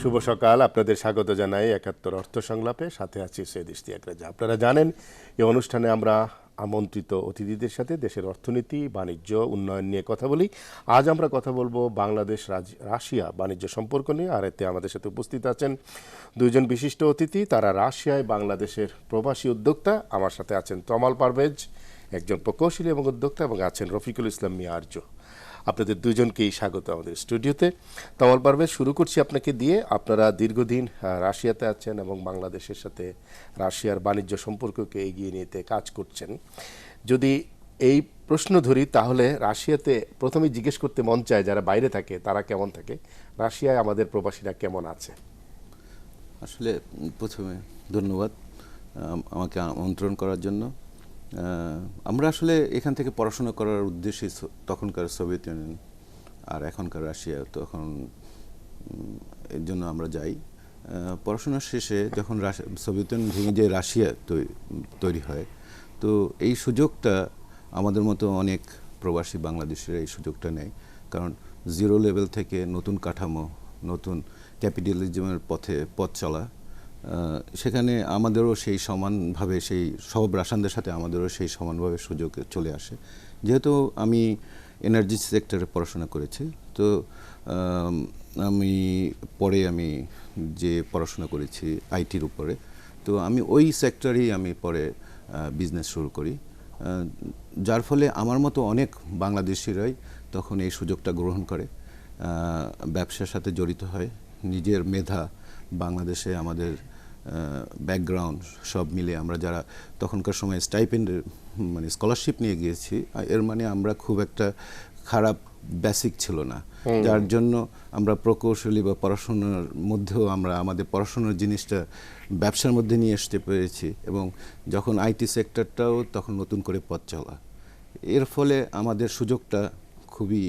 শুভ সকাল, আপনাদের স্বাগত জানাই ৭১ অর্থ সংলাপে। সাথে আছি সৈয়দ ইশতিয়াক রাজা। আপনারা জানেন এই অনুষ্ঠানে আমরা আমন্ত্রিত অতিথিদের সাথে দেশের অর্থনীতি, বাণিজ্য, উন্নয়ন নিয়ে কথা বলি। আজ আমরা কথা বলবো বাংলাদেশ রাশিয়া বাণিজ্য সম্পর্ক নিয়ে। আর এতে আমাদের সাথে উপস্থিত আছেন দুইজন বিশিষ্ট অতিথি, তারা রাশিয়ায় বাংলাদেশের প্রবাসী উদ্যোক্তা। আমার সাথে আছেন তমাল পারভেজ, একজন প্রকৌশলী এবং উদ্যোক্তা, এবং আছেন রফিকুল ইসলাম মিয়া আরজু। আপনাদের দুজনকেই স্বাগত আমাদের স্টুডিওতে। তমাল পারভেজ, শুরু করছি আপনাকে দিয়ে। আপনারা দীর্ঘদিন রাশিয়াতে আছেন এবং বাংলাদেশের সাথে রাশিয়ার বাণিজ্য সম্পর্ককে এগিয়ে নিতে কাজ করছেন। যদি এই প্রশ্ন ধরি, তাহলে রাশিয়াতে প্রথমে জিজ্ঞেস করতে মন চায় যারা বাইরে থাকে তারা কেমন থাকে, রাশিয়ায় আমাদের প্রবাসীরা কেমন আছে? আসলে প্রথমে ধন্যবাদ আমাকে আমন্ত্রণ করার জন্য। আমরা আসলে এখান থেকে পড়াশোনা করার উদ্দেশ্যে তখনকার সোভিয়েত ইউনিয়ন আর এখনকার রাশিয়া, তখন এর জন্য আমরা যাই। পড়াশোনা শেষে যখন সোভিয়েত ইউনিয়ন ভেঙে যে রাশিয়া তৈরি হয়, তো এই সুযোগটা আমাদের মতো অনেক প্রবাসী বাংলাদেশিরা এই সুযোগটা নেয়। কারণ জিরো লেভেল থেকে নতুন কাঠামো, নতুন ক্যাপিটালিজমের পথ চলা, সেখানে আমাদেরও সেই সমানভাবে, সেই সব রাশিয়ানদের সাথে আমাদেরও সেই সমানভাবে সুযোগ চলে আসে। যেহেতু আমি এনার্জি সেক্টরে পড়াশোনা করেছি, তো আমি যে পড়াশোনা করেছি আইটির উপরে, তো আমি ওই সেক্টরেই আমি পরে বিজনেস শুরু করি। যার ফলে আমার মতো অনেক বাংলাদেশিরাই তখন এই সুযোগটা গ্রহণ করে, ব্যবসার সাথে জড়িত হয়। নিজের মেধা, বাংলাদেশে আমাদের ব্যাকগ্রাউন্ড সব মিলে আমরা যারা তখনকার সময় স্টাইপেন্ডের মানে স্কলারশিপ নিয়ে গিয়েছি, এর মানে আমরা খুব একটা খারাপ বেসিক ছিল না, যার জন্য আমরা প্রকৌশলী বা পড়াশোনার মধ্যেও আমরা আমাদের পড়াশোনার জিনিসটা ব্যবসার মধ্যে নিয়ে আসতে পেরেছি। এবং যখন আইটি সেক্টরটাও তখন নতুন করে পথ চলা, এর ফলে আমাদের সুযোগটা খুবই,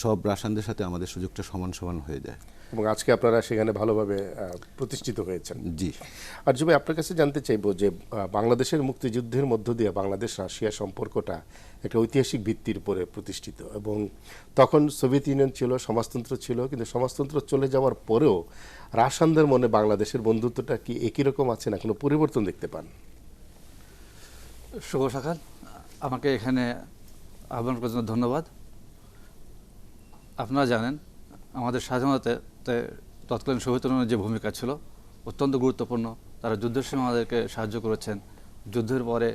সব রাশিয়ানদের সাথে আমাদের সুযোগটা সমান সমান হয়ে যায়। এবং আজকে আপনারা সেখানে ভালোভাবে প্রতিষ্ঠিত হয়েছেন। জি। আর ভাই, আপনার কাছে জানতে চাইবো যে বাংলাদেশের মুক্তিযুদ্ধের মধ্য দিয়ে বাংলাদেশ রাশিয়া সম্পর্কটা একটা ঐতিহাসিক ভিত্তির উপরে প্রতিষ্ঠিত, এবং তখন সোভিয়েত ইউনিয়ন ছিল, সমাজতন্ত্র ছিল, কিন্তু সমাজতন্ত্র চলে যাওয়ার পরেও রাশিয়ানদের মনে বাংলাদেশের বন্ধুত্বটা কি একই রকম আছে, না কোনো পরিবর্তন দেখতে পান? শুভ সকাল, আমাকে এখানে আহ্বান করার জন্য ধন্যবাদ। আপনারা জানেন আমাদের স্বাধীনতাতে তৎকালীন সোভিয়েত ইউনিয়নের যে ভূমিকা ছিল অত্যন্ত গুরুত্বপূর্ণ। তারা যুদ্ধের সময় আমাদেরকে সাহায্য করেছেন, যুদ্ধের পরে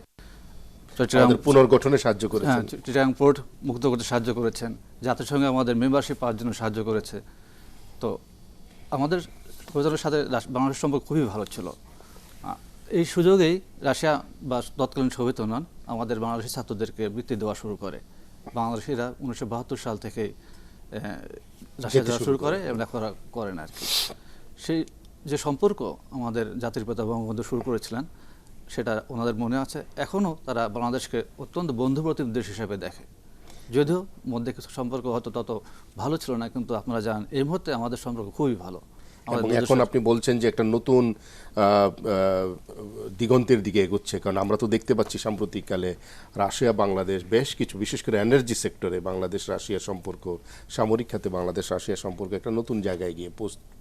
পুনর্গঠনে সাহায্য করেছেন, চিটাগাং পোর্ট মুক্ত করতে সাহায্য করেছেন, জাতিসংঘে আমাদের মেম্বারশিপ পাওয়ার জন্য সাহায্য করেছে। তো আমাদের সোভিয়েত ইউনিয়নের সাথে বাংলাদেশের সম্পর্ক খুবই ভালো ছিল। এই সুযোগেই রাশিয়া বা তৎকালীন সোভিয়েত ইউনিয়ন আমাদের বাংলাদেশি ছাত্রদেরকে বৃত্তি দেওয়া শুরু করে। বাংলাদেশিরা 1972 সাল থেকে রাশিয়া যাওয়া শুরু করে এবং লেখাপড়া করেন আর কি। সেই যে সম্পর্ক আমাদের জাতির পিতা বঙ্গবন্ধু শুরু করেছিলেন, সেটা ওনাদের মনে আছে। এখনও তারা বাংলাদেশকে অত্যন্ত বন্ধুপ্রতিম দেশ হিসেবে দেখে। যদিও মধ্যে কিছু সম্পর্ক হয়তো তত ভালো ছিল না, কিন্তু আপনারা জানেন এই মুহূর্তে আমাদের সম্পর্ক খুবই ভালো। এখন আপনি বলছেন যে একটা নতুন দিগন্তের দিকে এগোচ্ছে, কারণ আমরা তো দেখতে পাচ্ছি সাম্প্রতিককালে রাশিয়া বাংলাদেশ বেশ কিছু, বিশেষ করে এনার্জি সেক্টরে বাংলাদেশ রাশিয়া সম্পর্ক, সামরিক খাতে বাংলাদেশ রাশিয়া সম্পর্ক একটা নতুন জায়গায় গিয়ে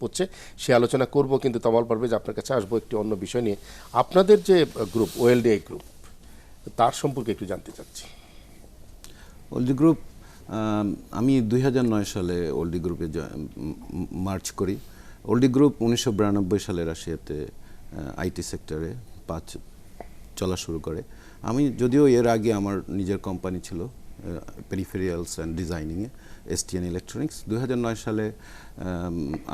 পড়ছে। সে আলোচনা করব, কিন্তু তমাল পারভেজ, আপনার কাছে আসবো একটি অন্য বিষয় নিয়ে। আপনাদের যে গ্রুপ ওএলডিআই গ্রুপ, তার সম্পর্কে একটু জানতে চাচ্ছি। ওএলডি গ্রুপ, আমি 2009 সালে ওএলডি গ্রুপে মার্চ করি। ওএলডি গ্রুপ 1992 সালে রাশিয়াতে আইটি সেক্টরে চলা শুরু করে। আমি যদিও এর আগে আমার নিজের কোম্পানি ছিল পেরিফেরিয়ালস অ্যান্ড ডিজাইনিংয়ে, এসটিএন ইলেকট্রনিক্স। 2009 সালে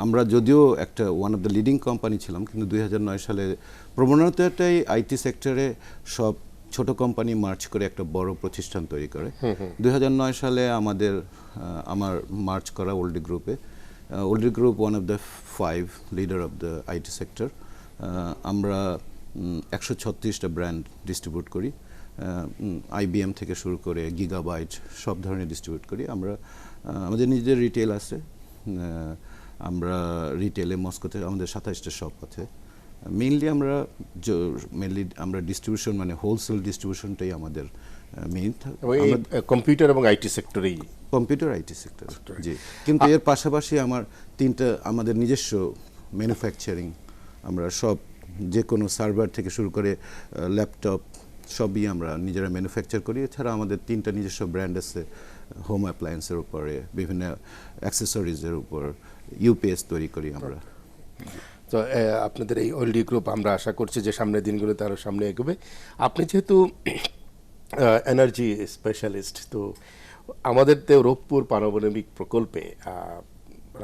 আমরা যদিও একটা one of the leading company ছিলাম, কিন্তু 2009 সালে প্রবণতাটাই আইটি সেক্টরে সব ছোট কোম্পানি মার্চ করে একটা বড় প্রতিষ্ঠান তৈরি করে। 2009 সালে আমার মার্চ করা ওএলডি গ্রুপে। OLD group one of the 5 leader of the IT sector. আমরা 136টা ব্র্যান্ড ডিস্ট্রিবিউট করি, আইবিএম থেকে শুরু করে গিগাবাইট সব ধরনের ডিস্ট্রিবিউট করি। আমাদের নিজেদের রিটেল আছে, আমরা রিটেলে মস্কোতে আমাদের 27টা শপ আছে। মেইনলি আমরা ডিস্ট্রিবিউশন, মানে হোলসেল ডিস্ট্রিবিউশনটাই আমাদের মেইন। কম্পিউটার এবং আইটি সেক্টরেই, কম্পিউটার আইটি সেক্টর, জি। কিন্তু এর পাশাপাশি আমাদের নিজস্ব ম্যানুফ্যাকচারিং, আমরা সব যে কোনো সার্ভার থেকে শুরু করে ল্যাপটপ সবই আমরা নিজেরা ম্যানুফ্যাকচার করি। এছাড়া আমাদের 3টা নিজস্ব ব্র্যান্ড আছে, হোম অ্যাপ্লায়েন্সের উপরে, বিভিন্ন অ্যাক্সেসরিজের উপর, ইউপিএস তৈরি করি আমরা। তো আপনাদের এই ওএলডি গ্রুপ আমরা আশা করছি যে সামনের দিনগুলোতে আরও সামনে এগোবে। আপনি যেহেতু এনার্জি স্পেশালিস্ট, তো আমাদের তো রূপপুর পারমাণবিক প্রকল্পে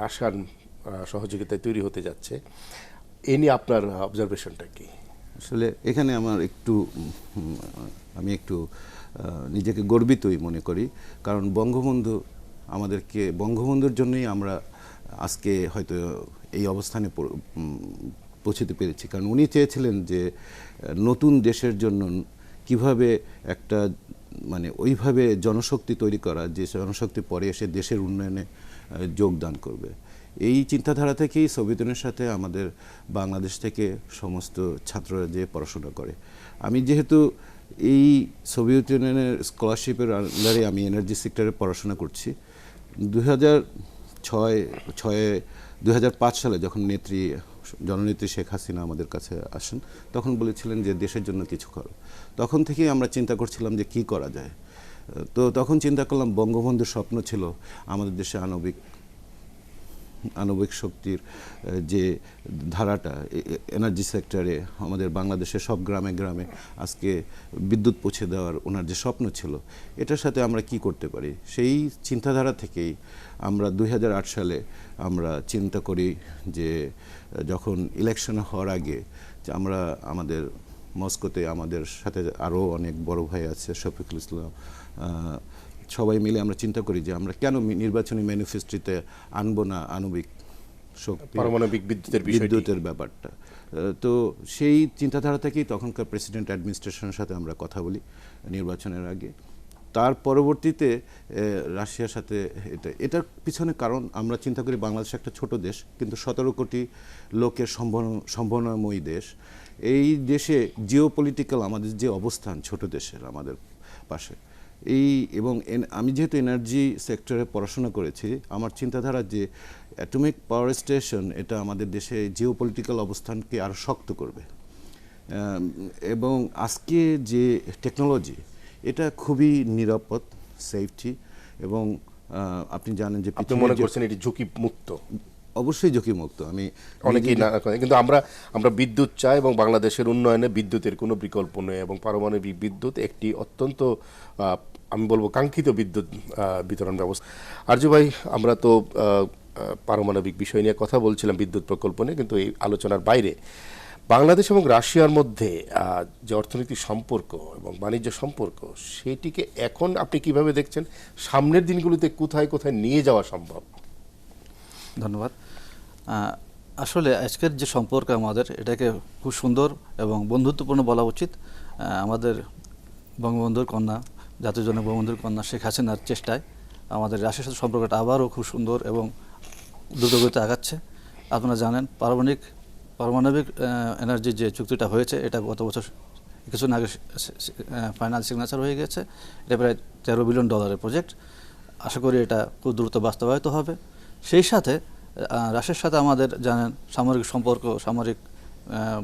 রাসায়ন সহযোগিতায় তৈরি হতে যাচ্ছে, এ নিয়ে আপনার অবজারভেশনটা কি? আসলে এখানে আমার আমি একটু নিজেকে গর্বিতই মনে করি, কারণ বঙ্গবন্ধুর জন্যই আমরা আজকে হয়তো এই অবস্থানে পৌঁছতে পেরেছি। কারণ উনি চেয়েছিলেন যে নতুন দেশের জন্য কিভাবে একটা ওইভাবে জনশক্তি তৈরি করা, যে জনশক্তি পরে এসে দেশের উন্নয়নে যোগদান করবে। এই চিন্তাধারা থেকেই সোভিয়েত ইউনিয়নের সাথে আমাদের বাংলাদেশ থেকে সমস্ত ছাত্ররা যে পড়াশোনা করে। আমি যেহেতু এই সোভিয়েত ইউনিয়নের স্কলারশিপের আন্ডারে আমি এনার্জি সেক্টরে পড়াশোনা করছি, 2005 সালে যখন জননেত্রী শেখ হাসিনা আমাদের কাছে আসেন, তখন বলেছিলেন যে দেশের জন্য কিছু করো। তখন থেকেই আমরা চিন্তা করছিলাম যে কি করা যায়। তো তখন চিন্তা করলাম, বঙ্গবন্ধুর স্বপ্ন ছিল আমাদের দেশে আণবিক শক্তির যে ধারাটা এনার্জি সেক্টরে আমাদের বাংলাদেশের সব গ্রামে গ্রামে আজকে বিদ্যুৎ পৌঁছে দেওয়ার ওনার যে স্বপ্ন ছিল, এটার সাথে আমরা কি করতে পারি, সেই চিন্তাধারা থেকেই আমরা 2008 সালে আমরা চিন্তা করি যে যখন ইলেকশন হওয়ার আগে আমরা আমাদের মস্কোতে আমাদের সাথে আরও অনেক বড় ভাই আছে, শফিকুল ইসলাম, সবাই মিলে আমরা চিন্তা করি যে আমরা কেন নির্বাচনী ম্যানিফেস্টোতে আনবো না আণবিক শক্তি, পারমাণবিক বিদ্যুতের ব্যাপারটা। তো সেই চিন্তাধারা থেকেই তখনকার প্রেসিডেন্ট অ্যাডমিনিস্ট্রেশনের সাথে আমরা কথা বলি নির্বাচনের আগে। তার পরবর্তীতে রাশিয়ার সাথে এটার পিছনে কারণ আমরা চিন্তা করি বাংলাদেশ একটা ছোট দেশ, কিন্তু 17 কোটি লোকের সম্ভাবনাময়ী দেশ। এই দেশে জিওপলিটিক্যাল আমাদের যে অবস্থান, ছোট দেশের আমাদের পাশে, এবং আমি যেহেতু এনার্জি সেক্টরে পড়াশোনা করেছি, আমার চিন্তাধারা যে অ্যাটমিক পাওয়ার স্টেশন এটা আমাদের দেশে জিওপলিটিক্যাল অবস্থানকে আরও শক্ত করবে। এবং আজকে যে টেকনোলজি, এটা খুবই নিরাপদ, সেফটি, এবং আপনি জানেন যে আপনি মনে করছেন এটি ঝুঁকি মুক্ত? অবশ্যই ঝুঁকি মুক্ত। আমি অনেকেই না, কিন্তু আমরা বিদ্যুৎ চাই এবং বাংলাদেশের উন্নয়নে বিদ্যুতের কোনো বিকল্প নেই, এবং পারমাণবিক বিদ্যুৎ একটি অত্যন্ত আমি বলবো কাঙ্ক্ষিত বিদ্যুৎ বিতরণ ব্যবস্থা। আরজু ভাই, আমরা তো পারমাণবিক বিষয় নিয়ে কথা বলছিলাম, বিদ্যুৎ প্রকল্প নিয়ে, কিন্তু এই আলোচনার বাইরে বাংলাদেশ এবং রাশিয়ার মধ্যে যে অর্থনৈতিক সম্পর্ক এবং বাণিজ্য সম্পর্ক, সেটিকে এখন আপনি কিভাবে দেখছেন? সামনের দিনগুলোতে কোথায় কোথায় নিয়ে যাওয়া সম্ভব? ধন্যবাদ। আসলে আজকের যে সম্পর্ক আমাদের, এটাকে খুব সুন্দর এবং বন্ধুত্বপূর্ণ বলা উচিত। আমাদের বঙ্গবন্ধুর কন্যা, জাতীয় জনক বঙ্গবন্ধুর কন্যা শেখ হাসিনার চেষ্টায় আমাদের রাশিয়ার সাথে সম্পর্কটা আবারও খুব সুন্দর এবং দ্রুতগতিতে আগাচ্ছে। আপনারা জানেন পারমাণবিক এনার্জির যে চুক্তিটা হয়েছে, এটা গত বছর কিছুদিন আগে ফাইনাল সিগনেচার হয়ে গেছে। এটা প্রায় $13 বিলিয়ন প্রজেক্ট। আশা করি এটা খুব দ্রুত বাস্তবায়িত হবে। সেই সাথে রাশিয়ার সাথে আমাদের জানেন সামরিক সম্পর্ক, সামরিক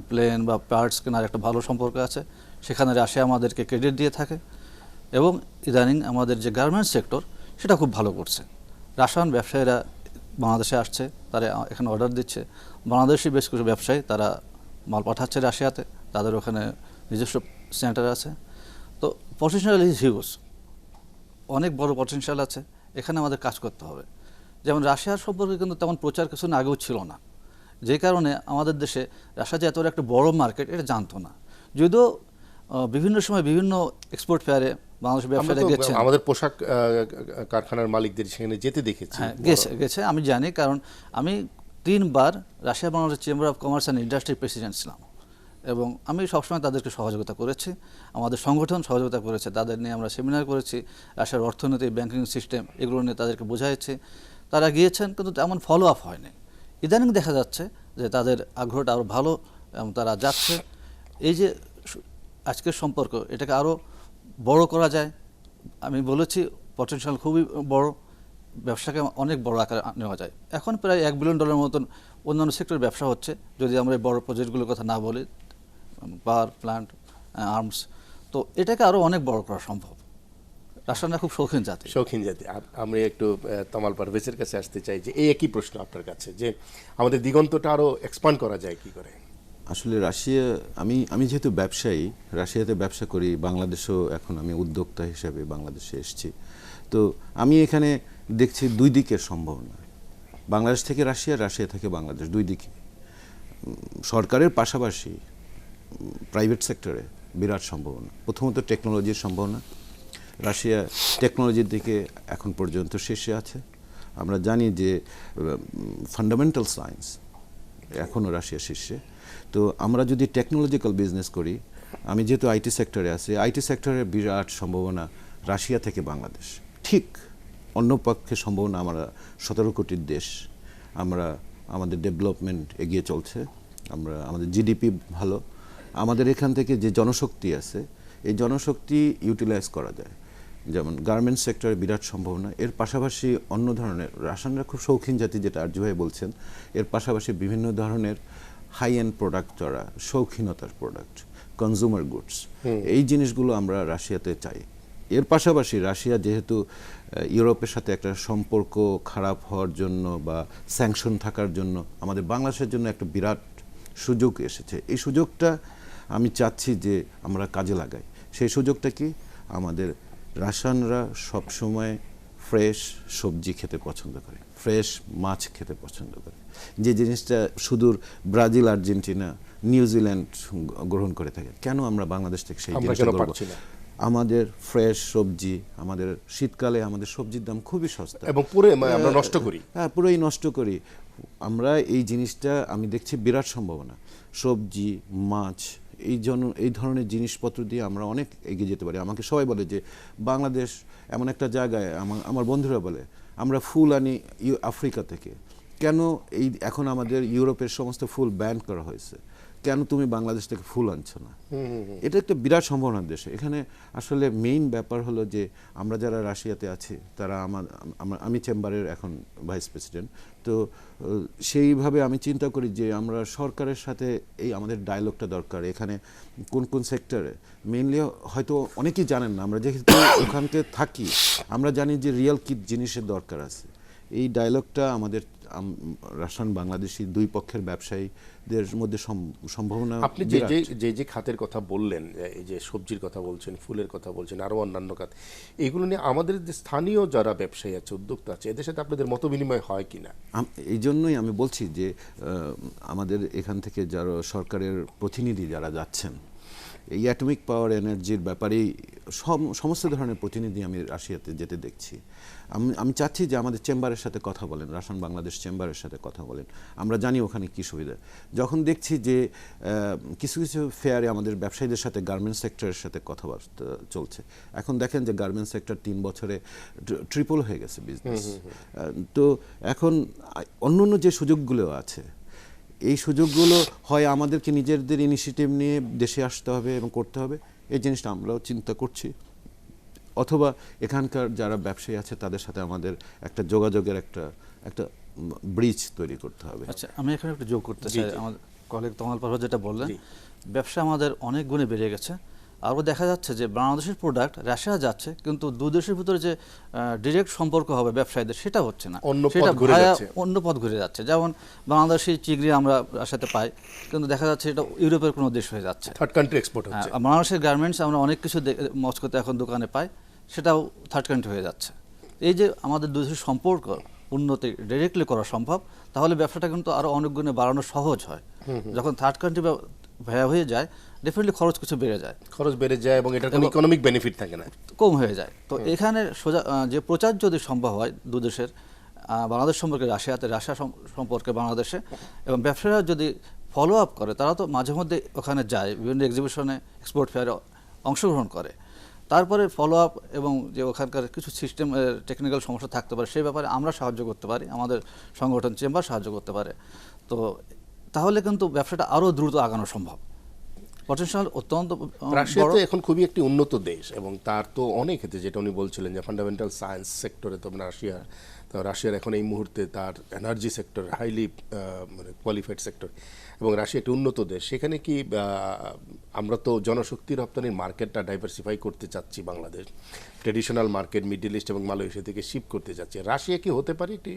প্লেন বা পার্টস কেনার একটা ভালো সম্পর্ক আছে। সেখানে রাশিয়া আমাদেরকে ক্রেডিট দিয়ে থাকে, এবং ইদানিং আমাদের যে গার্মেন্টস সেক্টর, সেটা খুব ভালো করছে। রাসায়ন ব্যবসায়ীরা বাংলাদেশে আসছে, তারা এখানে অর্ডার দিচ্ছে। বাংলাদেশি বেশ কিছু ব্যবসায়ী তারা মাল পাঠাচ্ছে রাশিয়াতে, তাদের ওখানে নিজস্ব সেন্টার আছে। তো পটেনশিয়াল ইজ হিউজ, অনেক বড় পটেনশিয়াল আছে, এখানে আমাদের কাজ করতে হবে। যেমন রাশিয়ার সম্পর্কে কিন্তু তেমন প্রচার কিছুদিন আগেও ছিল না, যে কারণে আমাদের দেশে রাশিয়া যে এত একটা বড় মার্কেট, এটা জানতো না। যদিও বিভিন্ন সময় বিভিন্ন এক্সপোর্ট ফেয়ারে বাংলাদেশের ব্যবসায়ীরা গেছেন, আমাদের পোশাক কারখানার মালিকদের সেখানে যেতে দেখেছি। হ্যাঁ, গেছে, আমি জানি, কারণ আমি 3 বার Russia Bangladesh chamber of commerce and ইন্ডাস্ট্রির প্রেসিডেন্ট ছিলাম, এবং আমি সবসময় তাদেরকে সহযোগিতা করেছি। আমাদের সংগঠন সহযোগিতা করেছে, তাদের নিয়ে আমরা সেমিনার করেছি, রাশিয়ার অর্থনীতি, ব্যাংকিং সিস্টেম, এগুলো নিয়ে তাদেরকে বোঝাইছি। তারা গিয়েছেন, কিন্তু তেমন ফলো আপ হয়নি। ইদানিং দেখা যাচ্ছে যে তাদের আগ্রহটা আরও ভালো, এবং তারা যাচ্ছে। এই যে আজকের সম্পর্ক, এটাকে আরও বড় করা যায়। আমি বলেছি পটেনশিয়াল খুবই বড়, ব্যবসাকে অনেক বড় আকারে নেওয়া যায়। এখন প্রায় $1 বিলিয়ন মতন অন্যান্য সেক্টরের ব্যবসা হচ্ছে, যদি আমরা এই বড় প্রজেক্টগুলোর কথা না বলি, পাওয়ার প্ল্যান্ট, আর্মস, তো এটাকে আরও অনেক বড় করা সম্ভব। রাশিয়ানরা খুব শৌখিন জাতি। শৌখিন জাতি। আমি একটু তমাল পারভেজের কাছে আসতে চাই যে এই একই প্রশ্ন আপনার কাছে, যে আমাদের দিগন্তটা আরও এক্সপান্ড করা যায় কি করে? আসলে রাশিয়া, আমি যেহেতু ব্যবসায়ী, রাশিয়াতে ব্যবসা করি, বাংলাদেশেও এখন আমি উদ্যোক্তা হিসেবে বাংলাদেশে এসেছি, তো আমি এখানে দেখছি দুই দিকের সম্ভাবনা, বাংলাদেশ থেকে রাশিয়া, রাশিয়া থেকে বাংলাদেশ, দুই দিকে। সরকারের পাশাপাশি প্রাইভেট সেক্টরে বিরাট সম্ভাবনা। প্রথমত টেকনোলজির সম্ভাবনা। রাশিয়া টেকনোলজির দিকে এখন পর্যন্ত শীর্ষে আছে। আমরা জানি যে ফান্ডামেন্টাল সায়েন্স এখনও রাশিয়া শীর্ষে। তো আমরা যদি টেকনোলজিক্যাল বিজনেস করি, আমি যেহেতু আইটি সেক্টরে আছি, আইটি সেক্টরের বিরাট সম্ভাবনা রাশিয়া থেকে বাংলাদেশ। ঠিক অন্য পক্ষে সম্ভাবনা, আমরা 17 কোটির দেশ, আমাদের ডেভেলপমেন্ট এগিয়ে চলছে, আমাদের জিডিপি ভালো, আমাদের এখান থেকে যে জনশক্তি আছে, এই জনশক্তি ইউটিলাইজ করা যায়। যেমন গার্মেন্টস সেক্টরে বিরাট সম্ভাবনা। এর পাশাপাশি অন্য ধরনের, রাশিয়ানরা খুব শৌখিন জাতি, যেটা আরজু ভাই বলছেন, এর পাশাপাশি বিভিন্ন ধরনের হাই এন্ড প্রোডাক্ট, যারা শৌখিনতার প্রোডাক্ট, কনজিউমার গুডস, এই জিনিসগুলো আমরা রাশিয়াতে চাই। এর পাশাপাশি রাশিয়া যেহেতু ইউরোপের সাথে একটা সম্পর্ক খারাপ হওয়ার জন্য বা স্যাংশন থাকার জন্য আমাদের বাংলাদেশের জন্য একটা বিরাট সুযোগ এসেছে। এই সুযোগটা আমি চাচ্ছি যে আমরা কাজে লাগাই। সেই সুযোগটা কি? আমাদের রাশিয়ানরা সবসময় ফ্রেশ সবজি খেতে পছন্দ করে, ফ্রেশ মাছ খেতে পছন্দ করে, যে জিনিসটা সুদূর ব্রাজিল, আর্জেন্টিনা, নিউজিল্যান্ড গ্রহণ করে থাকে। কেন আমরা বাংলাদেশ থেকে সেই জিনিসটা পাচ্ছি না? আমাদের ফ্রেশ সবজি, আমাদের শীতকালে আমাদের সবজির দাম খুবই সস্তা এবং পুরো আমরা নষ্ট করি। হ্যাঁ, পুরোই নষ্ট করি আমরা। এই জিনিসটা আমি দেখছি বিরাট সম্ভাবনা। সবজি, মাছ, এই ধরনের জিনিসপত্র দিয়ে আমরা অনেক এগিয়ে যেতে পারি। আমাকে সবাই বলে যে বাংলাদেশ এমন একটা জায়গায়, আমার বন্ধুরা বলে আমরা ফুল আনি আফ্রিকা থেকে, কেন এখন আমাদের ইউরোপের সমস্ত ফুল ব্যান করা হয়েছে, কেন তুমি বাংলাদেশ থেকে ফুল আনছো না? এটা একটা বিরাট সম্ভাবনার দেশে। এখানে আসলে মেইন ব্যাপার হলো যে আমরা যারা রাশিয়াতে আছি, তারা আমি চেম্বারের এখন ভাইস প্রেসিডেন্ট, তো সেইভাবে আমি চিন্তা করি যে আমরা সরকারের সাথে আমাদের ডায়ালগটা দরকার। এখানে কোন কোন সেক্টরে মেইনলি হয়তো অনেকেই জানেন না, আমরা যেহেতু ওখানকে থাকি, আমরা জানি যে রিয়েল কি জিনিসের দরকার আছে। এই ডায়ালগটা আমাদের রাশিয়ান বাংলাদেশি দুই পক্ষের ব্যবসায়ীদের মধ্যে সম্ভাবনা। আপনি যে খাতের কথা বললেন, এই যে সবজির কথা বলছেন, ফুলের কথা বলছেন, আরও অন্যান্য খাত, এগুলো নিয়ে আমাদের যে স্থানীয় যারা ব্যবসায়ী আছে, উদ্যোক্তা আছে, এদের সাথে আপনাদের মত বিনিময় হয় কিনা? এই জন্যই আমি বলছি যে আমাদের এখান থেকে যারা সরকারের প্রতিনিধি যারা যাচ্ছেন, এই অ্যাটমিক পাওয়ার এনার্জির ব্যাপারেই সমস্ত ধরনের প্রতিনিধি আমি রাশিয়াতে যেতে দেখছি। আমি চাচ্ছি যে আমাদের চেম্বারের সাথে কথা বলেন, রাশিয়ান বাংলাদেশ চেম্বারের সাথে কথা বলেন। আমরা জানি ওখানে কী সুবিধা। যখন দেখছি যে কিছু কিছু ফেয়ারে আমাদের ব্যবসায়ীদের সাথে গার্মেন্টস সেক্টরের সাথে কথাবার্তা চলছে, এখন দেখেন যে গার্মেন্টস সেক্টর 3 বছরে ট্রিপল হয়ে গেছে বিজনেস। তো এখন অন্য যে সুযোগগুলো আছে, এই সুযোগগুলো হয় আমাদেরকে নিজেদের ইনিশিয়েটিভ নিয়ে দেশে আসতে হবে এবং করতে হবে, এই জিনিসটা আমরাও চিন্তা করছি, অথবা এখানকার যারা ব্যবসায়ী আছে তাদের সাথে আমাদের একটা যোগাযোগের একটা ব্রিজ তৈরি করতে হবে। আচ্ছা, আমি এখানে একটু যোগ করতে চাই। আমাদের কলিগ তমাল পারভেজ যেটা বললেন, ব্যবসা আমাদের অনেক গুণে বেড়ে গেছে। আরও দেখা যাচ্ছে যে বাংলাদেশের প্রোডাক্ট রাশিয়া যাচ্ছে, কিন্তু দুই দেশের ভিতরে যে ডিরেক্ট সম্পর্ক হবে ব্যবসায়ীদের, সেটা হচ্ছে না, সেটা অন্য পথ ঘুরে যাচ্ছে। যেমন বাংলাদেশি চিংড়ি আমরা রাশিয়াতে পাই, কিন্তু দেখা যাচ্ছে এটা ইউরোপের কোনো দেশ হয়ে যাচ্ছে, থার্ড কান্ট্রি এক্সপোর্ট হচ্ছে। বাংলাদেশের গার্মেন্টস আমরা অনেক কিছু মস্কোতে এখন দোকানে পাই, সেটাও থার্ড কান্ট্রি হয়ে যাচ্ছে। এই যে আমাদের দুই দেশের সম্পর্ক উন্নতি ডিরেক্টলি করা সম্ভব, তাহলে ব্যবসাটা কিন্তু আরও অনেক গুণে বাড়ানো সহজ হয়। যখন থার্ড কান্ট্রি ভায়া হয়ে যায়, ডেফিনেটলি খরচ কিছু বেড়ে যায় এবং এটার কোনো ইকোনমিক বেনিফিট থাকে না, কম হয়ে যায়। তো এখানে সোজা যে প্রচার যদি সম্ভব হয় দু দেশের, বাংলাদেশ সম্পর্কে রাশিয়াতে, রাশিয়া সম্পর্কে বাংলাদেশে, এবং ব্যবসায়ীরা যদি ফলো আপ করে, তারা তো মাঝে মধ্যে ওখানে যায়, বিভিন্ন এক্সিবিশনে, এক্সপোর্ট ফেয়ারে অংশগ্রহণ করে, তারপরে ফলো আপ এবং যে ওখানকার কিছু সিস্টেম টেকনিক্যাল সমস্যা থাকতে পারে, সেই ব্যাপারে আমরা সাহায্য করতে পারি, আমাদের সংগঠন চেম্বার সাহায্য করতে পারে। তো তাহলে কিন্তু ব্যবসাটা আরও দ্রুত আগানো সম্ভব। পটেনশিয়াল অত্যন্ত। রাশিয়া তো এখন খুবই একটি উন্নত দেশ, এবং তার তো অনেক ক্ষেত্রে, যেটা উনি বলছিলেন যে ফান্ডামেন্টাল সায়েন্স সেক্টরে তো রাশিয়া তো রাশিয়ার এখন এই মুহূর্তে তার এনার্জি সেক্টর হাইলি মানে কোয়ালিফাইড সেক্টর, এবং রাশিয়া একটি উন্নত দেশ। সেখানে কি আমরা তো জনশক্তি রপ্তানির মার্কেটটা ডাইভার্সিফাই করতে চাচ্ছি, Bangladesh traditional market middle east এবং মালয়েশিয়া থেকে শিফট করতে চাচ্ছি। রাশিয়া কি হতে পারে একটি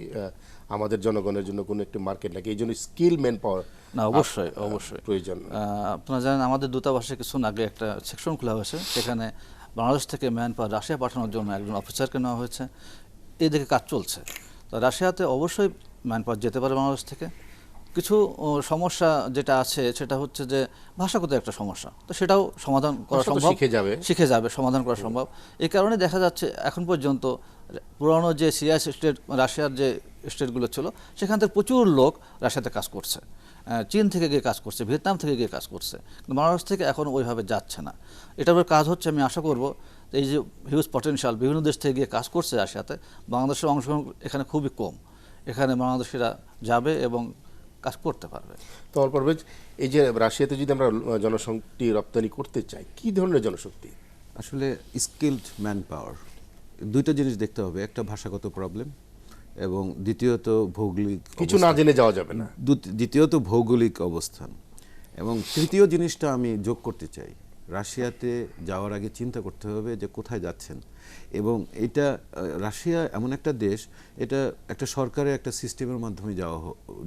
আমাদের জনগণের জন্য কোনো একটি মার্কেট নাকি এই জন্য স্কিল ম্যান পাওয়ার না, অবশ্যই অবশ্যই প্রয়োজন? আপনারা জানেন আমাদের দূতাবাসে কিছুদিন আগে একটা সেকশন খোলা হয়েছে, সেখানে বাংলাদেশ থেকে ম্যান পাওয়ার রাশিয়া পাঠানোর জন্য একজন অফিসারকে নেওয়া হয়েছে। এই দিকে কাজ চলছে। তো রাশিয়াতে অবশ্যই ম্যান পাওয়ার যেতে পারে বাংলাদেশ থেকে। কিছু সমস্যা যেটা আছে সেটা হচ্ছে যে ভাষাগত একটা সমস্যা, তো সেটাও সমাধান করা ভাষা তো সম্ভব, শিখে যাবে, সমাধান করা সম্ভব। এই কারণে দেখা যাচ্ছে এখন পর্যন্ত পুরানো যে সিআইএস স্টেট, রাশিয়ার যে স্টেটগুলো ছিল, সেখান থেকে প্রচুর লোক রাশিয়াতে কাজ করছে, চীন থেকে গিয়ে কাজ করছে, ভিয়েতনাম থেকে গিয়ে কাজ করছে, কিন্তু বাংলাদেশ থেকে এখন ওইভাবে যাচ্ছে না। এটার উপর কাজ হচ্ছে। আমি আশা করব এই যে হিউজ পটেনশিয়াল বিভিন্ন দেশ থেকে গিয়ে কাজ করছে রাশিয়াতে, বাংলাদেশের অংশগ্রহণ এখানে খুবই কম। এখানে বাংলাদেশিরা যাবে এবং কাজ করতে পারবে। তো পারভেজ, এই যে রাশিয়াতে যদি আমরা জনশক্তি রপ্তানি করতে চাই, কি ধরনের জনশক্তি? আসলে স্কিলড ম্যান পাওয়ার, দুইটা জিনিস দেখতে হবে, একটা ভাষাগত প্রবলেম এবং দ্বিতীয়ত ভৌগোলিক কিছু না জেনে যাওয়া যাবে না। দ্বিতীয়ত ভৌগোলিক অবস্থান, এবং তৃতীয় জিনিসটা আমি যোগ করতে চাই, রাশিয়াতে যাওয়ার আগে চিন্তা করতে হবে যে কোথায় যাচ্ছেন। এবং এটা রাশিয়া এমন একটা দেশ, এটা একটা সরকারের একটা সিস্টেমের মাধ্যমে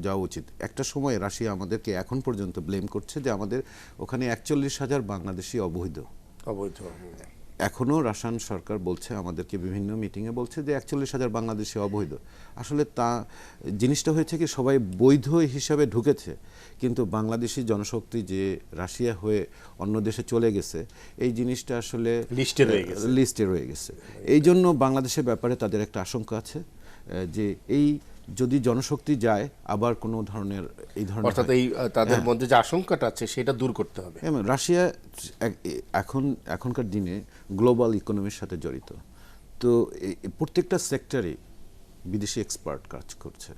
যাওয়া উচিত। একটা সময় রাশিয়া আমাদেরকে এখন পর্যন্ত ব্লেম করছে যে আমাদের ওখানে 41,000 বাংলাদেশি অবৈধ। এখনও রাশিয়ান সরকার বলছে, আমাদেরকে বিভিন্ন মিটিংয়ে বলছে যে 41,000 বাংলাদেশি অবৈধ। আসলে তা জিনিসটা হয়েছে কি, সবাই বৈধ হিসাবে ঢুকেছে, কিন্তু বাংলাদেশি জনশক্তি যে রাশিয়া হয়ে অন্য দেশে চলে গেছে, এই জিনিসটা আসলে লিস্টে রয়ে গেছে। এই জন্য বাংলাদেশের ব্যাপারে তাদের একটা আশঙ্কা আছে যে এই যদি জনশক্তি যায় আবার কোনো ধরনের এই ধরনের, অর্থাৎ এই তাদের মধ্যে যে আশঙ্কাটা আছে সেটা দূর করতে হবে। রাশিয়া এখনকার দিনে গ্লোবাল ইকোনমির সাথে জড়িত, তো প্রত্যেকটা সেক্টরে বিদেশি এক্সপার্ট কাজ করছে।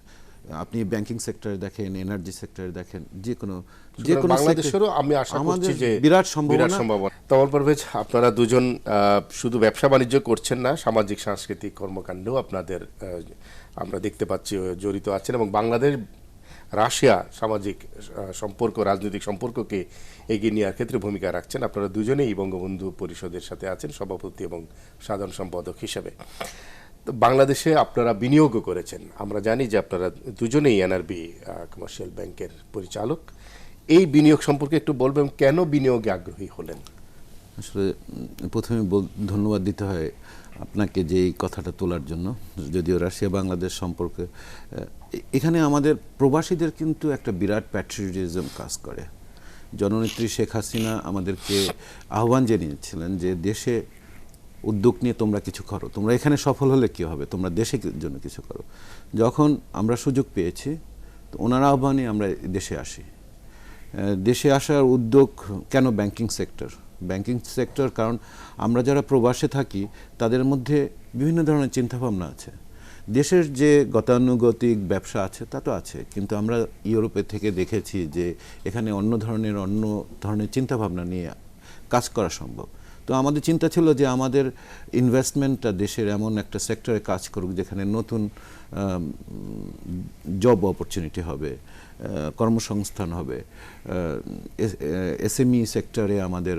আপনি ব্যাংকিং সেক্টরে দেখেন, এনার্জি সেক্টরে দেখেন, যে কোনো বাংলাদেশেরও আমি আশা করছি যে বিরাট সম্ভাবনা। তমাল পারভেজ, আপনারা দুজন শুধু ব্যবসা বাণিজ্য করছেন না, সামাজিক সাংস্কৃতিক কর্মকাণ্ডেও আপনাদের আমরা দেখতে পাচ্ছি জড়িত আছেন, এবং বাংলাদেশ রাশিয়া সামাজিক সম্পর্ক, রাজনৈতিক সম্পর্ককে এগিয়ে নেওয়ার ক্ষেত্রে ভূমিকা রাখছেন। আপনারা দুজনেই বঙ্গবন্ধু পরিষদের সাথে আছেন সভাপতি এবং সাধারণ সম্পাদক হিসেবে। বাংলাদেশে আপনারা বিনিয়োগও করেছেন। আমরা জানি যে আপনারা দুজনেই এনআরবি কমার্শিয়াল ব্যাংকের পরিচালক। এই বিনিয়োগ সম্পর্কে একটু বলবেন, কেন বিনিয়োগে আগ্রহী হলেন? আসলে প্রথমে ধন্যবাদ দিতে হয় আপনাকে যে এই কথাটা তোলার জন্য। যদিও রাশিয়া বাংলাদেশ সম্পর্কে এখানে আমাদের প্রবাসীদের কিন্তু একটা বিরাট প্যাট্রিয়টিজম কাজ করে। জননেত্রী শেখ হাসিনা আমাদেরকে আহ্বান জানিয়েছিলেন যে দেশে উদ্যোগ নিয়ে তোমরা কিছু করো, তোমরা এখানে সফল হলে কী হবে, তোমরা দেশের জন্য কিছু করো। যখন আমরা সুযোগ পেয়েছি, তো ওনার আহ্বানে আমরা দেশে আসি। দেশে আসার উদ্যোগ কেন? ব্যাংকিং সেক্টর, কারণ আমরা যারা প্রবাসে থাকি তাদের মধ্যে বিভিন্ন ধরনের চিন্তাভাবনা আছে। দেশের যে গতানুগতিক ব্যবসা আছে তা তো আছে, কিন্তু আমরা ইউরোপের থেকে দেখেছি যে এখানে অন্য ধরনের চিন্তাভাবনা নিয়ে কাজ করা সম্ভব। তো আমাদের চিন্তা ছিল যে আমাদের ইনভেস্টমেন্টটা দেশের এমন একটা সেক্টরে কাজ করুক যেখানে নতুন জব অপরচুনিটি হবে, কর্মসংস্থান হবে, এসএমই সেক্টরে আমাদের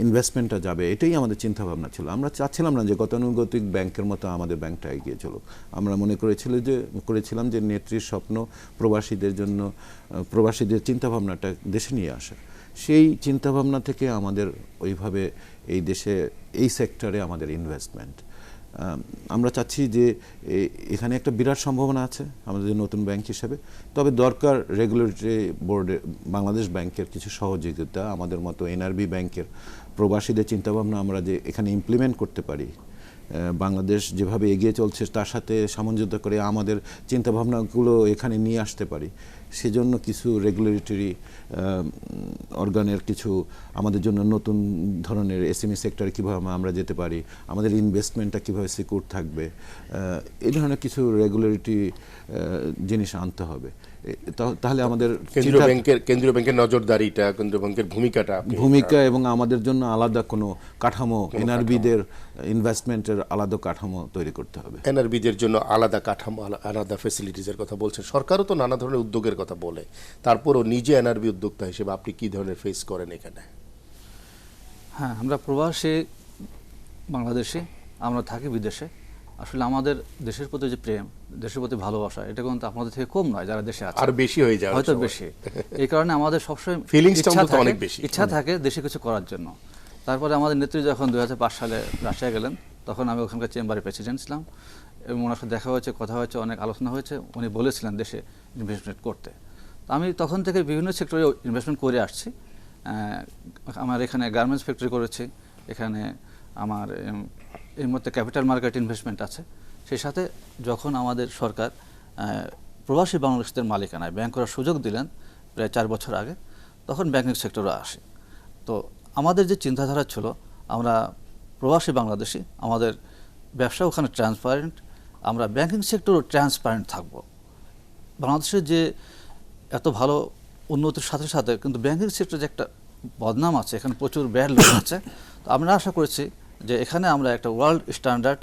ইনভেস্টমেন্টটা যাবে। এটাই আমাদের চিন্তাভাবনা ছিল। আমরা চাচ্ছিলাম না যে গতানুগতিক ব্যাংকের মতো আমাদের ব্যাংকটা এগিয়ে চলুক। আমরা মনে করেছিলাম যে নেত্রীর স্বপ্ন প্রবাসীদের জন্য, প্রবাসীদের চিন্তাভাবনাটা দেশে নিয়ে আসা। সেই চিন্তাভাবনা থেকে আমাদের ওইভাবে এই দেশে এই সেক্টরে আমাদের ইনভেস্টমেন্ট। আমরা চাচ্ছি যে এখানে একটা বিরাট সম্ভাবনা আছে আমাদের নতুন ব্যাংক হিসেবে। তবে দরকার রেগুলেটরি বোর্ডে বাংলাদেশ ব্যাংকের কিছু সহযোগিতা, আমাদের মতো এনআরবি ব্যাংকের প্রবাসীদের চিন্তাভাবনা আমরা যে এখানে ইমপ্লিমেন্ট করতে পারি, বাংলাদেশ যেভাবে এগিয়ে চলছে তার সাথে সামঞ্জস্য করে আমাদের চিন্তাভাবনাগুলো এখানে নিয়ে আসতে পারি, সেজন্য কিছু রেগুলেটরি অর্গানের কিছু আমাদের জন্য নতুন ধরনের এসএমই সেক্টরে কীভাবে আমরা যেতে পারি, আমাদের ইনভেস্টমেন্টটা কীভাবে সিকিউর থাকবে, এই ধরনের কিছু রেগুলেটরি জিনিস আনতে হবে। তাহলে আমাদের কেন্দ্রীয় ব্যাংকের নজরদারিটা, কেন্দ্রীয় ব্যাংকের ভূমিকা এবং আমাদের জন্য আলাদা কোনো কাঠামো, এনআরবিদের ইনভেস্টমেন্টের আলাদা কাঠামো তৈরি করতে হবে। এনআরবিদের জন্য আলাদা কাঠামো, আলাদা ফ্যাসিলিটিসের কথা বলছেন। সরকারও তো নানা ধরনের উদ্যোগের কথা বলে, তারপরও নিজে এনআরবি উদ্যোক্তা হিসেবে আপনি কি ধরনের ফেস করেন এখানে? হ্যাঁ, আমরা প্রবাসী বাংলাদেশি, আমরা থাকি বিদেশে। আসলে আমাদের দেশের প্রতি যে প্রেম, দেশের প্রতি ভালোবাসা, এটা কিন্তু আপনাদের থেকে কম নয় যারা দেশে আছে, আর বেশি হয়ে যায়, হয়তো বেশি। এই কারণে আমাদের সবসময় ইচ্ছা থাকে দেশে কিছু করার জন্য। তারপরে আমাদের নেত্রী যখন 2005 সালে রাশিয়া গেলেন, তখন আমি ওখানকার চেম্বারের প্রেসিডেন্ট ছিলাম এবং ওনার সাথে দেখা হয়েছে, কথা হয়েছে, অনেক আলোচনা হয়েছে। উনি বলেছিলেন দেশে ইনভেস্টমেন্ট করতে। তো আমি তখন থেকে বিভিন্ন সেক্টরে ইনভেস্টমেন্ট করে আসছি। আমার এখানে গার্মেন্টস ফ্যাক্টরি করেছি, এখানে আমার এর মধ্যে ক্যাপিটাল মার্কেট ইনভেস্টমেন্ট আছে। সেই সাথে যখন আমাদের সরকার প্রবাসী বাংলাদেশিদের মালিকানায় ব্যাংক করার সুযোগ দিলেন প্রায় 4 বছর আগে, তখন ব্যাংকিং সেক্টরে আসে। তো আমাদের যে চিন্তাধারা ছিল, আমরা প্রবাসী বাংলাদেশি, আমাদের ব্যবসা ওখানে ট্রান্সপারেন্ট, আমরা ব্যাংকিং সেক্টরও ট্রান্সপারেন্ট থাকব। বাংলাদেশের যে এত ভালো উন্নতির সাথে সাথে কিন্তু ব্যাংকিং সেক্টরে যে একটা বদনাম আছে, এখানে প্রচুর ব্যাড লোক আছে। তো আমরা আশা করেছি যে এখানে আমরা একটা ওয়ার্ল্ড স্ট্যান্ডার্ড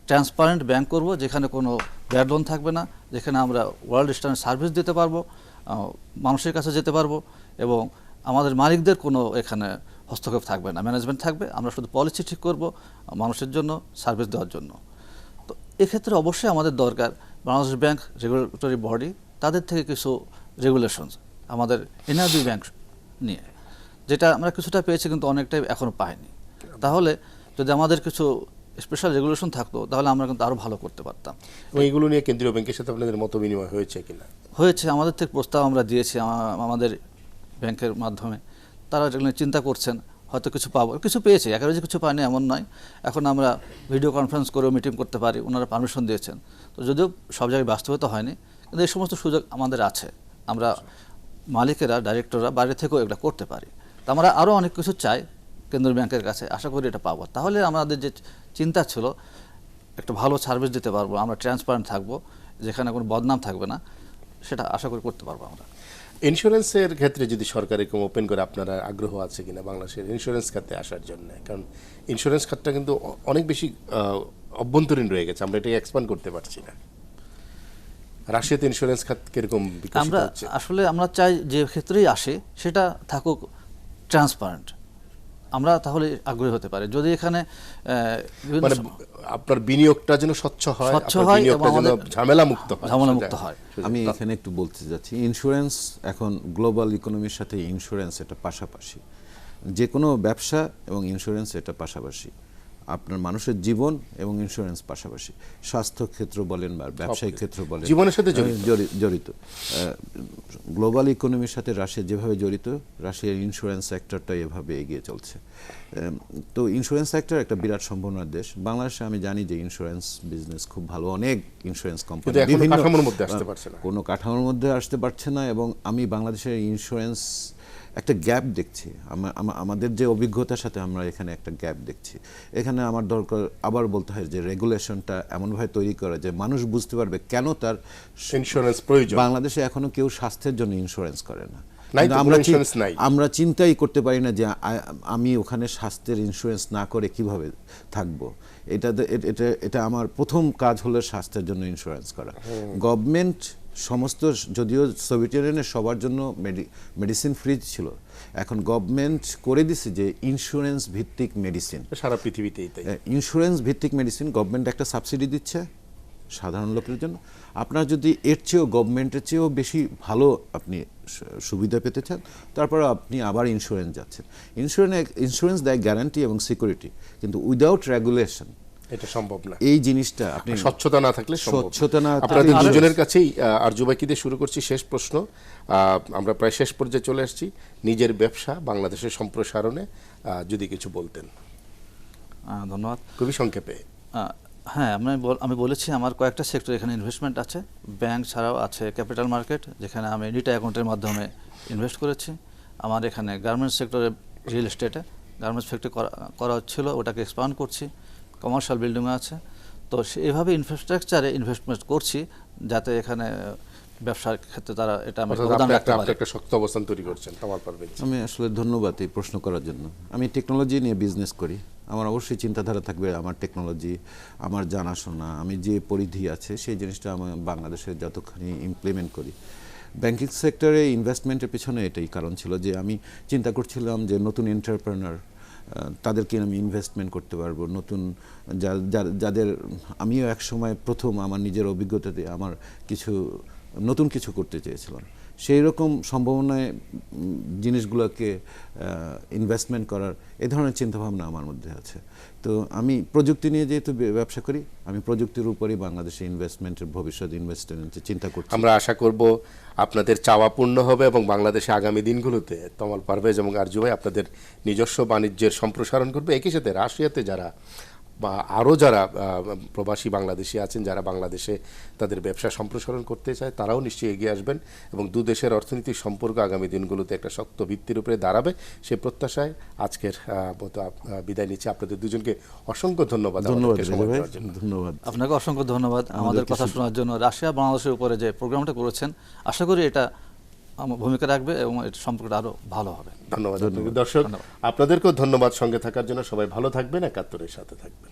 ট্রান্সপারেন্ট ব্যাংক করব, যেখানে কোনো ব্যাড লোন থাকবে না, যেখানে আমরা ওয়ার্ল্ড স্ট্যান্ডার্ড সার্ভিস দিতে পারবো, মানুষের কাছে যেতে পারবো এবং আমাদের মালিকদের কোনো এখানে হস্তক্ষেপ থাকবে না, ম্যানেজমেন্ট থাকবে। আমরা শুধু পলিসি ঠিক করব মানুষের জন্য, সার্ভিস দেওয়ার জন্য। তো এক্ষেত্রে অবশ্যই আমাদের দরকার বাংলাদেশ ব্যাংক রেগুলেটরি বডি, তাদের থেকে কিছু রেগুলেশনস আমাদের এনআরবি ব্যাংক নিয়ে, যেটা আমরা কিছুটা পেয়েছি কিন্তু অনেকটাই এখনও পাইনি। তাহলে যদি আমাদের কিছু স্পেশাল রেগুলেশন থাকতো, তাহলে আমরা কিন্তু আরও ভালো করতে পারতাম। এবং এগুলো নিয়ে কেন্দ্রীয় ব্যাংকের সাথে আপনাদের মত বিনিময় হয়েছে কিনা? হয়েছে, আমাদের থেকে প্রস্তাব আমরা দিয়েছি আমাদের ব্যাংকের মাধ্যমে। তারা যেগুলো চিন্তা করছেন, হয়তো কিছু পাবো, কিছু পেয়েছি, একেবারে যে কিছু পাইনি এমন নয়। এখন আমরা ভিডিও কনফারেন্স করেও মিটিং করতে পারি, ওনারা পারমিশন দিয়েছেন। তো যদিও সব জায়গায় বাস্তবতা হয়নি, কিন্তু এই সমস্ত সুযোগ আমাদের আছে। আমরা মালিকেরা, ডাইরেক্টররা বাইরে থেকেও এটা করতে পারি। তো আমরা আরও অনেক কিছু চাই কেন্দ্রীয় ব্যাংকের কাছে, আশা করি এটা পাবো। তাহলে আমাদের যে চিন্তা ছিল, একটা ভালো সার্ভিস দিতে পারবো, আমরা ট্রান্সপারেন্ট থাকবো, যেখানে কোনো বদনাম থাকবে না, সেটা আশা করি করতে পারবো আমরা। ইন্স্যুরেন্সের ক্ষেত্রে যদি সরকার এরকম ওপেন করে, আপনারা আগ্রহ আছে কিনা বাংলাদেশের ইন্স্যুরেন্স খাতে আসার জন্য? কারণ ইন্স্যুরেন্স খাতটা কিন্তু অনেক বেশি অভ্যন্তরীণ রয়ে গেছে, আমরা এটাকে এক্সপ্যান্ড করতে পারছি না। রাশিয়াতে ইন্স্যুরেন্স খাত কিরকম বিকশিত হচ্ছে? আসলে আমরা চাই যে ক্ষেত্রেই আসে সেটা থাকুক ট্রান্সপারেন্ট, আমরা তাহলে আগ্রহী হতে পারি। যদি এখানে মানে আপনার বিনিয়োগটা যেন স্বচ্ছ হয়, বিনিয়োগটা যেন ঝামেলা মুক্ত হয়। আমি এখানে একটু বলতে যাচ্ছি, ইন্স্যুরেন্স এখন গ্লোবাল ইকোনমির সাথে ইন্স্যুরেন্স এটা পাশাপাশি, যে কোনো ব্যবসা এবং ইন্স্যুরেন্স এটা পাশাপাশি। আপনার মানুষের জীবন এবং ইন্স্যুরেন্স পাশাপাশি, স্বাস্থ্য ক্ষেত্র বলেন বা ব্যবসায়িক ক্ষেত্র বলেন, জীবনের সাথে জড়িত। গ্লোবাল ইকোনমির সাথে রাশিয়া যেভাবে জড়িত, রাশিয়ার ইন্স্যুরেন্স সেক্টরটা এভাবে এগিয়ে চলছে। তো ইন্স্যুরেন্স সেক্টর একটা বিরাট সম্ভাবনার দেশ। বাংলাদেশে আমি জানি যে ইন্স্যুরেন্স বিজনেস খুব ভালো, অনেক ইন্স্যুরেন্স কোম্পানি বিভিন্ন কাঠামোর মধ্যে আসতে পারছে না, কোনো কাঠামোর মধ্যে আসতে পারছে না। এবং আমি বাংলাদেশের ইন্স্যুরেন্স একটা গ্যাপ দেখছি, আমাদের যে অভিজ্ঞতার সাথে আমরা এখানে একটা গ্যাপ দেখছি। এখানে আমার দরকার আবার বলতে হয় যে রেগুলেশনটা এমনভাবে তৈরি করা যে মানুষ বুঝতে পারবে কেন তার ইন্স্যুরেন্স প্রয়োজন। বাংলাদেশে এখনো কেউ স্বাস্থ্যের জন্য ইন্স্যুরেন্স করে না, আমরা চিন্তাই করতে পারি না যে আমি ওখানে স্বাস্থ্যের ইন্স্যুরেন্স না করে কিভাবে থাকবো। এটা আমার প্রথম কাজ হলো স্বাস্থ্যের জন্য ইন্স্যুরেন্স করা। গভর্নমেন্ট সমস্ত, যদিও সোভিয়েত ইউনিয়নের সবার জন্য মেডিসিন ফ্রি ছিল, এখন গভর্নমেন্ট করে দিছে যে ইন্স্যুরেন্স ভিত্তিক মেডিসিন, সারা পৃথিবীতেই তাই। ইন্স্যুরেন্স ভিত্তিক মেডিসিন গভর্নমেন্ট একটা সাবসিডি দিচ্ছে সাধারণ লোকের জন্য। আপনার যদি এর চেয়েও, গভর্নমেন্টের চেয়েও বেশি ভালো আপনি সুবিধা পেতে চান, তারপর আপনি আবার ইন্স্যুরেন্স যাচ্ছেন। ইন্স্যুরেন্স দেয় গ্যারান্টি এবং সিকিউরিটি, কিন্তু উইদাউট রেগুলেশন এটা সম্ভব না। এই জিনিসটা আপনি স্বচ্ছতা না থাকলে, স্বচ্ছতা না, আপনাদের দুজনের কাছেই আরজু ভাই দিয়ে শুরু করছি শেষ প্রশ্ন। আমরা প্রায় শেষ পর্যায়ে চলে আসছি। নিজের ব্যবসা বাংলাদেশের সম্প্রসারণে যদি কিছু বলতেন। ধন্যবাদ। খুবই সংক্ষেপে। হ্যাঁ, আমি বলেছি আমার কয়েকটা সেক্টর এখানে ইনভেস্টমেন্ট আছে। ব্যাংক ছাড়াও আছে ক্যাপিটাল মার্কেট, যেখানে আমি নিটা অ্যাকাউন্টের মাধ্যমে ইনভেস্ট করেছি। আমার এখানে গার্মেন্টস সেক্টরে, রিয়েল এস্টেটে গার্মেন্টস ফ্যাক্টরি করা হচ্ছিল, ওটাকে এক্সপান্ড করছি। কমার্শিয়াল বিল্ডিং আছে। তো এভাবে ইনফ্রাস্ট্রাকচারে ইনভেস্টমেন্ট করছি, যাতে এখানে ব্যবসার ক্ষেত্রে তারা এটা আমি অর্থাৎ অবদান আপনি রাখতে আপনি পারি। একটা শক্ত অবস্থান তৈরি করছেন কামাল পারভেজ। আমি আসলে ধন্যবাদ এই প্রশ্ন করার জন্য। আমি টেকনোলজি নিয়ে বিজনেস করি, আমার অবশ্যই চিন্তাধারা থাকবে আমার টেকনোলজি, আমার জানাশোনা, আমি যে পরিধি আছে সেই জিনিসটা আমি বাংলাদেশে যতখানি ইমপ্লিমেন্ট করি। ব্যাংকিং সেক্টরে ইনভেস্টমেন্টের পিছনে এটাই কারণ ছিল যে আমি চিন্তা করছিলাম যে নতুন এন্টারপ্রেনার তাদেরকে আমি ইনভেস্টমেন্ট করতে পারবো, নতুন যাদের আমিও এক সময় প্রথম আমার নিজের অভিজ্ঞতাতে আমার নতুন কিছু করতে চেয়েছিলাম, সেই রকম সম্ভাবনায় জিনিসগুলোকে ইনভেস্টমেন্ট করার এ ধরনের চিন্তাভাবনা আমার মধ্যে আছে। তো আমি প্রযুক্তি নিয়ে যেহেতু ব্যবসা করি, আমি প্রযুক্তির উপরই বাংলাদেশে ইনভেস্টমেন্টের ভবিষ্যৎ ইনভেস্টমেন্টের চিন্তা করছি। আমরা আশা করব আপনাদের চাওয়া পূর্ণ হবে এবং বাংলাদেশে আগামী দিনগুলোতে তমাল পারভেজ এবং আরজু ভাই আপনাদের নিজস্ব বাণিজ্যের সম্প্রসারণ করবে। একই সাথে রাশিয়াতে যারা বা আরও যারা প্রবাসী বাংলাদেশি আছেন, যারা বাংলাদেশে তাদের ব্যবসা সম্প্রসারণ করতে চায়, তারাও নিশ্চয়ই এগিয়ে আসবেন এবং দু দেশের অর্থনৈতিক সম্পর্ক আগামী দিনগুলোতে একটা শক্ত ভিত্তির উপরে দাঁড়াবে, সে প্রত্যাশায় আজকের মতো বিদায় নিচ্ছি। আপনাদের দুজনকে অসংখ্য ধন্যবাদ আমাদেরকে সময় দেওয়ার জন্য। ধন্যবাদ। আপনাকে অসংখ্য ধন্যবাদ আমাদের কথা শোনার জন্য। রাশিয়া বাংলাদেশের উপরে যে প্রোগ্রামটা করেছেন, আশা করি এটা আমার ভূমিকা রাখবে এবং এটা সম্পর্কটা আরও ভালো হবে। ধন্যবাদ দর্শক, আপনাদেরকেও ধন্যবাদ সঙ্গে থাকার জন্য। সবাই ভালো থাকবেন, একাত্তরের সাথে থাকবেন।